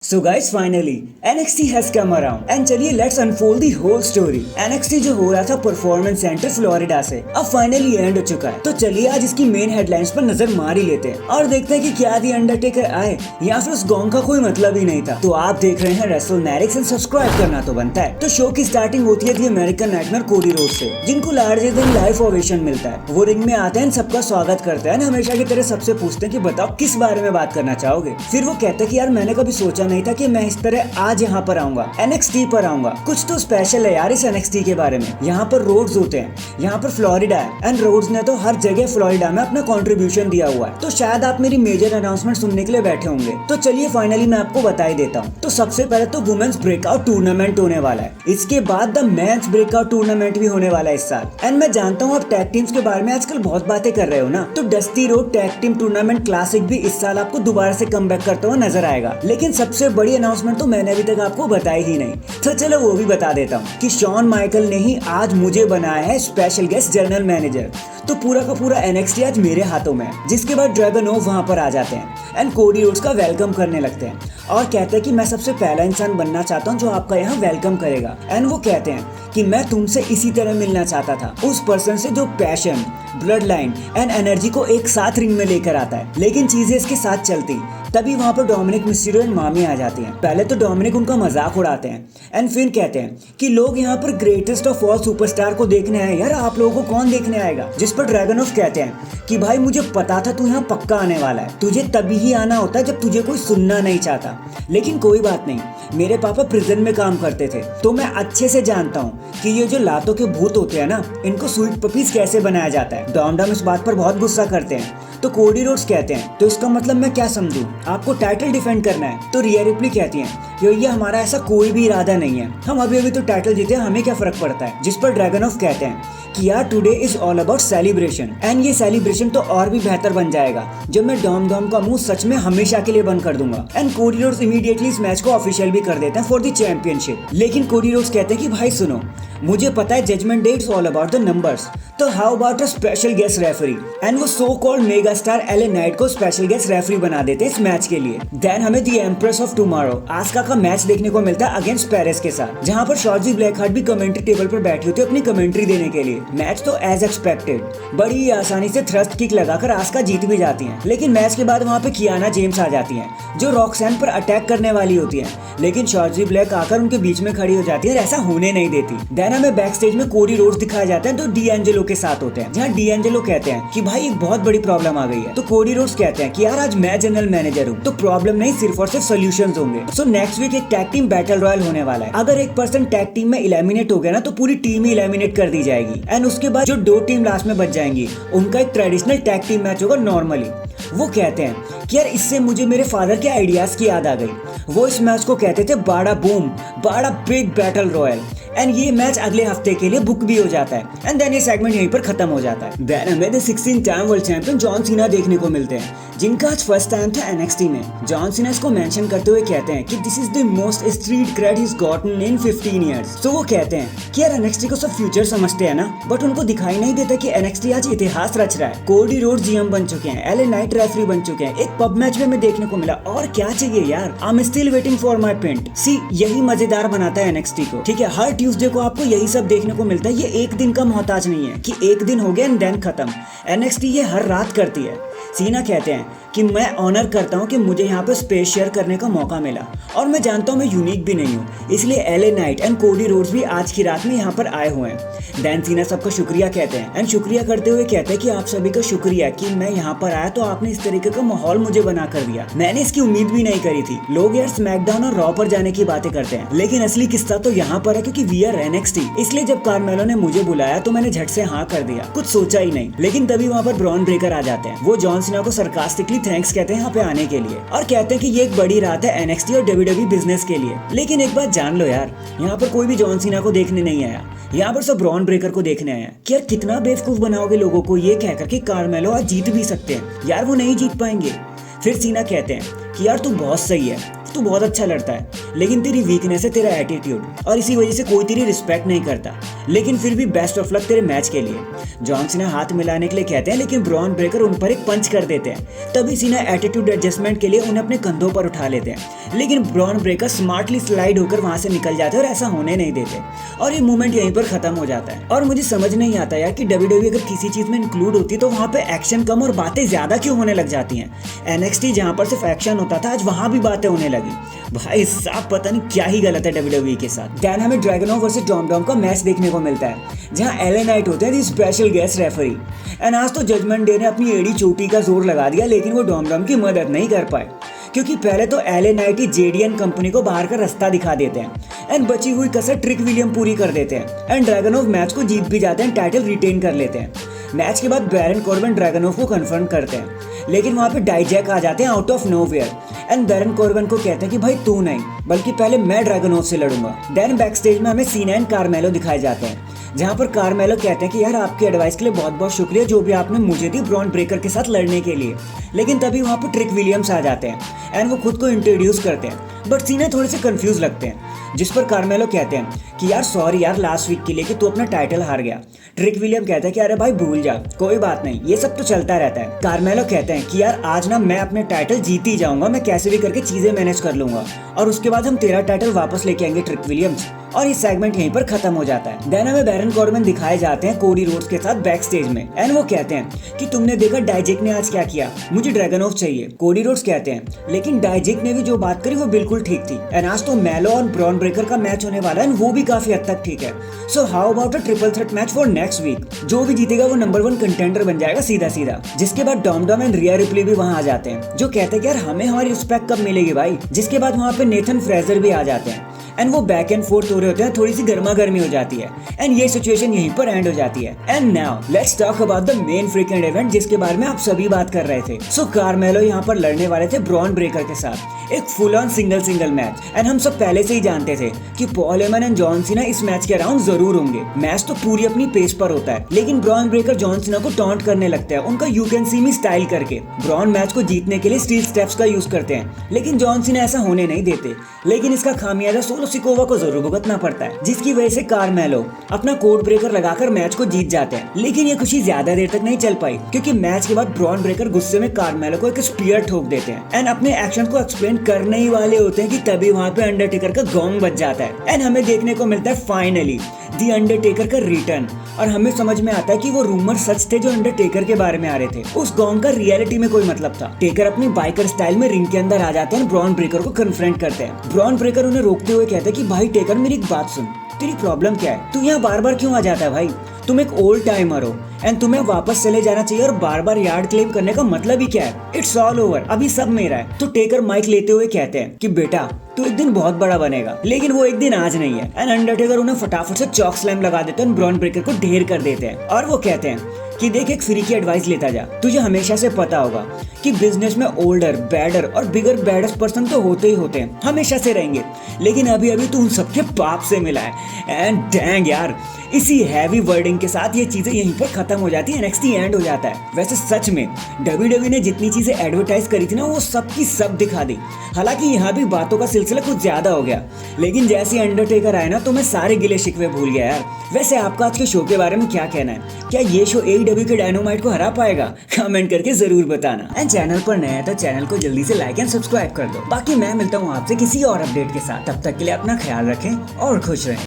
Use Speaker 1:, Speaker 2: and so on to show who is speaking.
Speaker 1: So guys, finally NXT has come around and चलिए let's unfold the whole story। NXT जो हो रहा था परफॉर्मेंस सेंटर फ्लोरिडा से अब फाइनली एंड हो चुका है। तो चलिए आज इसकी मेन हेडलाइंस पर नजर मार ही लेते हैं और देखते हैं कि क्या दी अंडरटेकर आए या फिर उस गॉन्ग का कोई मतलब ही नहीं था। तो आप देख रहे हैं रेसलमैनिक्स एंड सब्सक्राइब करना तो बनता है। तो शो की स्टार्टिंग होती है दी अमेरिकन नाइटमेयर कोडी रोड से, जिनको लार्जर देन लाइफ ओवेशन मिलता है। वो रिंग में आते हैं, सबका स्वागत करते हैं, हमेशा की तरह सबसे पूछते हैं कि बताओ किस बारे में बात करना चाहोगे। फिर वो कहते हैं कि यार मैंने कभी सोचा नहीं था कि मैं इस तरह आज यहाँ पर आऊंगा, NXT पर आऊंगा। कुछ तो स्पेशल है यार इस NXT के बारे में। यहाँ पर रोड्स होते हैं, यहाँ पर फ्लोरिडा है एंड रोड्स ने तो हर जगह फ्लोरिडा में अपना कंट्रीब्यूशन दिया हुआ है। तो शायद आप मेरी मेजर अनाउंसमेंट सुनने के लिए बैठे होंगे। तो चलिए फाइनली मैं आपको बता ही देता हूँ। तो सबसे पहले तो वुमेन्स ब्रेकआउट टूर्नामेंट होने वाला है, इसके बाद द मेंस ब्रेकआउट टूर्नामेंट भी होने वाला है इस साल। एंड मैं जानता हूँ आप टैग टीम्स के बारे में आजकल बहुत बातें कर रहे हो ना, तो dusty road tag team tournament classic भी इस साल आपको दोबारा से कमबैक करता हुआ नजर आएगा। लेकिन सबसे बड़ी अनाउंसमेंट तो मैंने अभी तक आपको बताई ही नहीं, तो चलो वो भी बता देता हूँ कि शॉन माइकल ने ही आज मुझे बनाया है स्पेशल गेस्ट जनरल मैनेजर। तो पूरा का पूरा NXT आज मेरे हाथों में है। जिसके बाद ड्रैगनोव वहाँ पर आ जाते हैं एंड कोडी रोड्स का वेलकम करने लगते हैं और कहते हैं कि मैं सबसे पहला इंसान बनना चाहता हूँ जो आपका यहाँ वेलकम करेगा। एंड वो कहते हैं कि मैं तुमसे इसी तरह मिलना चाहता था, उस पर्सन से जो passion, blood line and energy को एक साथ रिंग में लेकर आता है। लेकिन चीजें इसके साथ चलती तभी वहाँ पर डोमिनिक मिस्टीरियो एंड मामी आ जाती हैं। पहले तो डोमिनिक उनका मजाक उड़ाते हैं एंड फिर कहते हैं कि लोग यहाँ पर ग्रेटेस्ट ऑफ ऑल सुपरस्टार को देखने आए, यार आप लोगों को कौन देखने आएगा। जिस पर ड्रैगनोव कहते हैं कि भाई मुझे पता था तू यहाँ पक्का आने वाला है, तुझे तभी ही आना होता है जब तुझे कोई सुनना नहीं चाहता। लेकिन कोई बात नहीं, मेरे पापा प्रिजन में काम करते थे तो मैं अच्छे से जानता हूँ कि ये जो लातों के भूत होते हैं ना, इनको स्वीट पपीज कैसे बनाया जाता है। डॉमडम इस बात पर बहुत गुस्सा करते हैं। तो कोडी रोड्स कहते हैं तो इसका मतलब मैं क्या समझूं, आपको टाइटल डिफेंड करना है। तो रिया रिप्ली कहती हैं कि ये हमारा ऐसा कोई भी इरादा नहीं है, हम अभी अभी तो टाइटल जीते हैं, हमें क्या फर्क पड़ता है। जिस पर ड्रैगनोव कहते हैं कि यार today is all about celebration and ये सेलिब्रेशन तो और भी बेहतर बन जाएगा जब मैं डॉम का मुंह सच में हमेशा के लिए बंद कर दूंगा। एंड कोडी रोड्स इमीडिएटली इस मैच को ऑफिशियल भी कर देते हैं फॉर द चैंपियनशिप। लेकिन कोडी रोड्स कहते हैं कि भाई सुनो, मुझे पता है judgement day is all about the numbers, तो how about a special guest referee. And वो so called mega star LA Knight को स्पेशल गेस्ट रेफरी बना देते हैं इस मैच के लिए। देन हमें the empress of tomorrow Asuka का मैच देखने को मिलता है अगेंस्ट पेरिस के साथ, जहां पर शॉर्जी ब्लैकहार्ट भी कमेंट्री टेबल पर बैठी होती है अपनी कमेंट्री देने के लिए। मैच तो एज एक्सपेक्टेड बड़ी आसानी से थ्रस्ट किक लगाकर आस्का जीत भी जाती हैं। लेकिन मैच के बाद वहां पे कियाना जेम्स आ जाती हैं जो रॉक्सैन पर अटैक करने वाली होती हैं, लेकिन शॉर्जी ब्लैक आकर उनके बीच में खड़ी हो जाती है और ऐसा होने नहीं देती। देन हमें बैक स्टेज में कोडी रोड्स दिखाए जाते हैं तो डीएंजेलो के साथ होते हैं, जहाँ डीएंजेलो कहते हैं कि भाई एक बहुत बड़ी प्रॉब्लम आ गई है। तो कोडी रोड्स कहते हैं कि यार आज मैं जनरल मैनेजर हूँ तो प्रॉब्लम नहीं सिर्फ और सिर्फ सोल्यूशंस होंगे। सो नेक्स्ट वीक एक टैग टीम बैटल रॉयल होने वाला है। अगर एक पर्सन टैग टीम में इलिमिनेट हो गया ना तो पूरी टीम ही इलिमिनेट कर दी जाएगी एंड उसके बाद जो दो टीम लास्ट में बच जाएंगी उनका एक ट्रेडिशनल टैग टीम मैच होगा नॉर्मली। वो कहते हैं कि यार इससे मुझे मेरे फादर के आइडियाज की याद आ गई। वो इस मैच को कहते थे बाड़ा बूम, बाड़ा बिग बैटल रॉयल। एंड ये मैच अगले हफ्ते के लिए बुक भी हो जाता है एंड देन ये सेगमेंट यहीं पर खत्म हो जाता है। देन हमें the 16 time world champion John Cena देखने को मिलते हैं, जिनका आज फर्स्ट टाइम था NXT में। जॉन सीना इसको मेंशन करते हुए कहते हैं कि this is the most street cred he has gotten in 15 years. तो वो कहते हैं कि यार NXT को सब फ्यूचर समझते हैं ना, बट उनको दिखाई नहीं देता कि NXT आज इतिहास रच रहा है। कोडी रोड GM बन चुके हैं, एले नाइट रेफरी बन चुके हैं, एक पब मैच में हमें देखने को मिला, और क्या चाहिए यार। I am still waiting for my pint. See यही मजेदार बनाता है NXT को, ठीक है। हर ट्यूसडे को आपको यही सब देखने को मिलता है। ये एक दिन का मोहताज नहीं है कि एक दिन हो गया एंड देन खत्म। NXT ये हर रात करती है। सीना कहते हैं कि मैं ऑनर करता हूं कि मुझे यहाँ पे स्पेस शेयर करने का मौका मिला और मैं जानता हूं मैं यूनिक भी नहीं हूं, इसलिए LA Knight and Cody Rhodes भी आज की रात में यहाँ पर आए हुए हैं। देन सीना सबका शुक्रिया कहते हैं एंड शुक्रिया करते हुए कहते हैं कि आप सभी का शुक्रिया कि मैं यहाँ पर आया तो आपने इस तरीके का माहौल मुझे बना कर दिया। मैंने इसकी उम्मीद भी नहीं करी थी। लोग यार स्मैकडाउन और रॉ पर जाने की बातें करते हैं, लेकिन असली किस्सा तो यहाँ पर है क्योंकि वी आर NXT। इसलिए जब कार्मेलो ने मुझे बुलाया तो मैंने झट से हाँ कर दिया, कुछ सोचा ही नहीं। लेकिन तभी वहाँ पर ब्रॉन ब्रेकर आ जाते हैं। वो जॉन सीना को सरकास्टिकली थैंक्स कहते हैं यहाँ पे आने के लिए और कहते हैं कि ये एक बड़ी रात है NXT और WWE बिजनेस के लिए। लेकिन एक बात जान लो यार, यहाँ पर कोई भी जॉन सीना को देखने नहीं आया, यहाँ पर सब ब्रॉन ब्रेकर को देखने आया। कि यार कितना बेवकूफ बनाओगे लोगों को ये कहकर कि कार्मेलो आज जीत भी सकते हैं, यार वो नहीं जीत पाएंगे। फिर सीना कहते हैं कि यार तू बहुत सही है, तू बहुत अच्छा लड़ता है, लेकिन तेरी वीकनेस है तेरा एटीट्यूड, और इसी वजह से कोई तेरी रिस्पेक्ट नहीं करता। लेकिन फिर भी बेस्ट ऑफ लक तेरे मैच के लिए। जॉन सीना हाथ मिलाने के लिए कहते हैं, लेकिन ब्रॉन ब्रेकर उन पर एक पंच कर देते हैं। तभी सीना एटीट्यूड एडजस्टमेंट के लिए उन्हें अपने कंधों पर उठा लेते हैं, लेकिन ब्रॉन ब्रेकर स्मार्टली स्लाइड होकर वहां से निकल जाते हैं और ऐसा होने नहीं देते, और ये मूवमेंट यहीं पर खत्म हो जाता है। और मुझे समझ नहीं आता यार कि WWE अगर किसी चीज में इंक्लूड होती है तो वहां पे एक्शन कम और बातें ज्यादा क्यों होने लग जाती हैं। NXT जहां पर सिर्फ एक्शन होता था, आज वहां भी बातें होने लगी। भाई साहब पता नहीं क्या ही गलत है WWE के साथ। देन हमें ड्रैगनोव वर्सेस डॉम का मैच देखने को मिलता है, जहां LA नाइट होते हैं स्पेशल गेस्ट रेफरी। एंड आज तो जजमेंट डे ने अपनी एड़ी चोटी का जोर लगा दिया, लेकिन वो डॉम की मदद नहीं कर पाए, क्योंकि पहले तो LA नाइट ही JDN कंपनी को बाहर का रास्ता दिखा देते हैं एंड बची हुई कसर ट्रिक विलियम पूरी कर देते हैं एंड ड्रैगनोव मैच को जीत भी जाते हैं, टाइटल रिटेन कर लेते हैं। मैच के बाद बैरन कॉर्बिन ड्रैगनोव को कन्फ्रंट करते हैं, लेकिन वहां पे डाइजैक आ जाते हैं out of nowhere and Baron Corbin को कहते हैं कि भाई तू नहीं बल्कि पहले मैं ड्रैगनोव से लड़ूंगा। देन बैक स्टेज में हमें सीना एंड कार्मेलो दिखाए जाते हैं, जहां पर कार्मेलो कहते हैं कि यार आपकी एडवाइस के लिए बहुत बहुत शुक्रिया जो भी आपने मुझे दी ब्रॉन ब्रेकर के साथ लड़ने के लिए। लेकिन तभी वहां पर ट्रिक विलियम्स आ जाते हैं एंड वो खुद को इंट्रोड्यूस करते हैं, बट सीना थोड़े से कंफ्यूज लगते हैं, जिस पर कार्मेलो कहते हैं कि यार सॉरी यार लास्ट वीक के लिए कि तू अपना टाइटल हार गया। ट्रिक विलियम कहता है कि अरे भाई भूल जा, कोई बात नहीं, ये सब तो चलता रहता है। कार्मेलो कहते हैं कि यार आज ना मैं अपने टाइटल जीत ही जाऊंगा, मैं कैसे भी करके चीजें मैनेज कर लूंगा और उसके बाद हम तेरा टाइटल वापस लेके आएंगे ट्रिक विलियम्स। और ये सेगमेंट यहीं पर खत्म हो जाता है। देन हमें बैरन कॉर्बिन दिखाए जाते हैं कोडी रोड्स के साथ बैक स्टेज में एंड वो कहते हैं कि तुमने देखा डाइजेक ने आज क्या किया, मुझे ड्रैगनोव चाहिए। कोडी रोड्स कहते हैं लेकिन डाइजेक ने भी जो बात करी वो बिल्कुल ठीक थी एंड आज तो मेलो और ब्रॉन ब्रेकर का मैच होने वाला है, वो भी काफी हद तक ठीक है। So how about a triple threat match for next week. जो भी जीतेगा वो नंबर 1 कंटेंडर बन जाएगा सीधा सीधा। जिसके बाद डॉम एंड रिया रिप्ली भी वहां आ जाते हैं, जो कहते हैं कि यार हमें हमारी रिस्पेक्ट कब मिलेगी भाई। जिसके बाद वहां पे नेथन फ्रेजर भी आ जाते हैं एंड वो बैक एंड फोर्थ हो रहे होते हैं, थोड़ी सी गर्मा गर्मी हो जाती है एंड ये सिचुएशन यहीं पर एंड हो जाती है। And now let's talk about the main frequent event जिसके बारे में आप सभी बात कर रहे थे। सो कार्मेलो यहाँ पर लड़ने वाले थे ब्रॉन ब्रेकर के साथ, एक full on single match. And हम सब पहले से ही जानते थे कि Paul Heyman and John Cena इस मैच के अराउंड जरूर होंगे। मैच तो पूरी अपनी पेस पर होता है, लेकिन ब्रॉन ब्रेकर जॉन सीना को टॉन्ट करने लगता है उनका you can see me style करके। ब्रॉन मैच को जीतने के लिए स्टील स्टेप्स का यूज करते हैं, लेकिन जॉन सीना ऐसा होने नहीं देते। लेकिन इसका खामियाजा सोलो सिकोवा को जरूर भुगतना पड़ता है, जिसकी वजह से कार्मेलो अपना कोड ब्रेकर लगाकर मैच को जीत जाते हैं। लेकिन ये खुशी ज्यादा देर तक नहीं चल पाई, क्योंकि मैच के बाद ब्रॉन ब्रेकर गुस्से में कार्मेलो को एक स्पीयर ठोक देते हैं एंड अपने एक्शन को एक्सप्लेन करने ही वाले होते हैं कि तभी वहां पे अंडरटेकर का गॉन्ग बज जाता है एंड हमें देखने को मिलता है फाइनली दी अंडरटेकर का रिटर्न। और हमें समझ में आता है कि वो रूमर सच थे जो अंडरटेकर के बारे में आ रहे थे, उस गॉन्ग का रियलिटी में कोई मतलब था। टेकर अपनी बाइकर स्टाइल में रिंग के अंदर आ जाते हैं, ब्रॉन ब्रेकर को कन्फ्रंट करते हैं। ब्रॉन ब्रेकर उन्हें रोकते हुए कहते हैं कि भाई टेकर मेरी एक बात सुन, तेरी प्रॉब्लम क्या है, तू यहाँ बार बार क्यों आ जाता है भाई, तुम एक ओल्ड टाइमर हो एंड तुम्हें वापस चले जाना चाहिए और बार बार यार्ड क्लेम करने का मतलब ही क्या है, इट्स ऑल ओवर, अभी सब मेरा है। तो टेकर माइक लेते हुए कहते हैं कि बेटा तू एक दिन बहुत बड़ा बनेगा, लेकिन वो एक दिन आज नहीं है। एंड अंडरटेकर उन्हें फटाफट से चॉक स्लैम लगा देते हैं, ब्रॉन ब्रेकर को ढेर कर देते हैं और वो कहते हैं कि देख एक फ्री की एडवाइस लेता जा, तुझे हमेशा से पता होगा कि बिजनेस में ओल्डर बैडर और बिगर बैडेस्ट पर्सन तो होते ही होते हैं, हमेशा से रहेंगे, लेकिन अभी अभी तू उन सबके बाप से मिला है। एंड डैंग यार, इसी हैवी वर्डिंग के साथ ये चीजें यहीं पर खत्म हो जाती है, NXT एंड हो जाता है। वैसे सच में WWE ने जितनी चीजें एडवर्टाइज करी थी ना वो सब की सब दिखा दी। हालांकि यहाँ भी बातों का सिलसिला कुछ ज्यादा हो गया, लेकिन जैसे अंडरटेकर आए ना तो मैं सारे गिले शिकवे भूल गया यार। वैसे आपका आज के शो के बारे में क्या कहना है, क्या ये शो AEW के डायनामाइट को हरा पाएगा? कमेंट करके जरूर बताना। एंड चैनल पर नया है तो चैनल को जल्दी से लाइक एंड सब्सक्राइब कर दो। बाकी मैं मिलता हूँ आपसे किसी और अपडेट के साथ, तब तक के लिए अपना ख्याल रखें और खुश रहें।